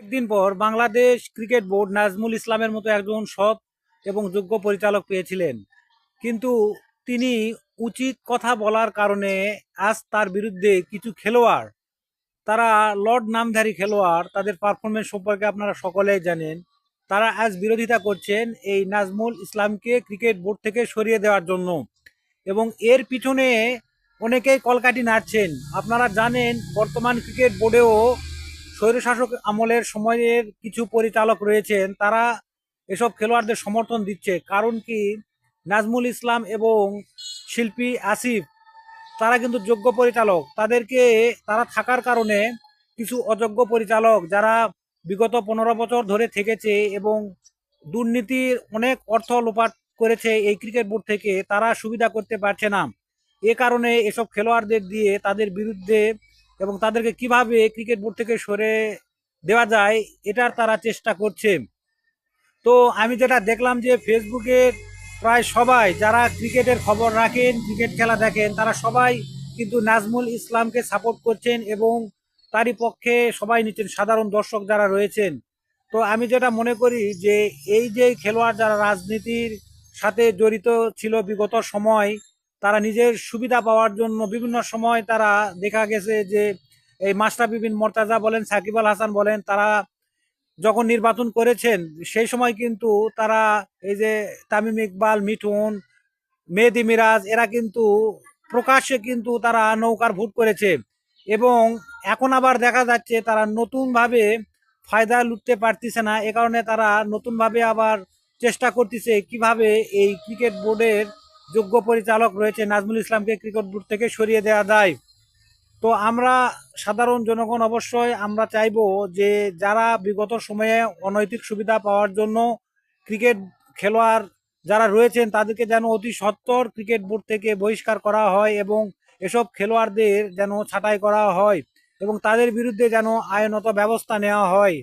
একদিন পর Bangladesh cricket board Nazmul ইসলামের মতো একজন সৎ এবং যোগ্য পরিচালক পেয়েছিলেন, কিন্তু তিনি উচিত কথা বলার কারণে আজ তার বিরুদ্ধে কিছু খেলোয়াড়, তারা লর্ড নামধারী খেলোয়াড়, তাদের পারফরমেন্স সম্পর্কে আপনারা সকলেই জানেন। তারা আজ বিরোধিতা করছেন এই নাজমুল ইসলামকে ক্রিকেট বোর্ড থেকে সরিয়ে দেওয়ার জন্য, এবং এর পিছনে অনেকেই কলকাঠি নাড়ছেন। আপনারা জানেন বর্তমান ক্রিকেট বোর্ডেও স্বৈরশাসক আমলের সময়ের কিছু পরিচালক রয়েছেন, তারা এসব খেলোয়াড়দের সমর্থন দিচ্ছে। কারণ কি, নাজমুল ইসলাম এবং শিল্পী আসিফ, তারা কিন্তু যোগ্য পরিচালক, তারা থাকার কারণে কিছু অযোগ্য পরিচালক যারা বিগত 15 বছর ধরে থেকেছে এবং দুর্নীতির অনেক অর্থ লোপাট করেছে এই ক্রিকেট বোর্ড থেকে, তারা সুবিধা করতে পারছে না। এ কারণে এসব খেলোয়াড়দের দিয়ে তাদের বিরুদ্ধে এবং তাদেরকে কিভাবে ক্রিকেট বোর্ড থেকে সরে দেওয়া যায় এটার তারা চেষ্টা করছে। তো আমি যেটা দেখলাম যে ফেসবুকে প্রায় সবাই যারা ক্রিকেটের খবর রাখেন, ক্রিকেট খেলা দেখেন, তারা সবাই কিন্তু নাজমুল ইসলামকে সাপোর্ট করছেন এবং তারই পক্ষে সবাই নিচ্ছেন, সাধারণ দর্শক যারা রয়েছেন। তো আমি যেটা মনে করি যে এই যে খেলোয়াড় যারা রাজনীতির সাথে জড়িত ছিল বিগত সময়, তারা নিজের সুবিধা পাওয়ার জন্য বিভিন্ন সময় তারা দেখা গেছে যে এই মাশরাফি বিন মুর্তজা বলেন, সাকিব আল হাসান বলেন, তারা যখন নির্বাচন করেছেন সেই সময় কিন্তু তারা এই যে তামিম ইকবাল, মিঠুন, মেহেদী মিরাজ, এরা কিন্তু প্রকাশ্যে কিন্তু তারা নৌকার ভোট করেছে। এবং এখন আবার দেখা যাচ্ছে তারা নতুনভাবে ফায়দা লুটতে পারতেছে না, এ কারণে তারা নতুনভাবে আবার চেষ্টা করতেছে কিভাবে এই ক্রিকেট বোর্ডের যোগ্য পরিচালক রয়েছে নাজমুল ইসলামকে ক্রিকেট বোর্ড থেকে সরিয়ে দেওয়া যায়। তো আমরা সাধারণ জনগণ অবশ্যই আমরা চাইবো যে যারা বিগত সময়ে অনৈতিক সুবিধা পাওয়ার জন্য ক্রিকেট খেলোয়াড় যারা রয়েছেন তাদেরকে যেন অতি সত্বর ক্রিকেট বোর্ড থেকে বহিষ্কার করা হয় এবং এসব খেলোয়াড়দের যেন ছাঁটাই করা হয় এবং তাদের বিরুদ্ধে যেন আইনত ব্যবস্থা নেওয়া হয়।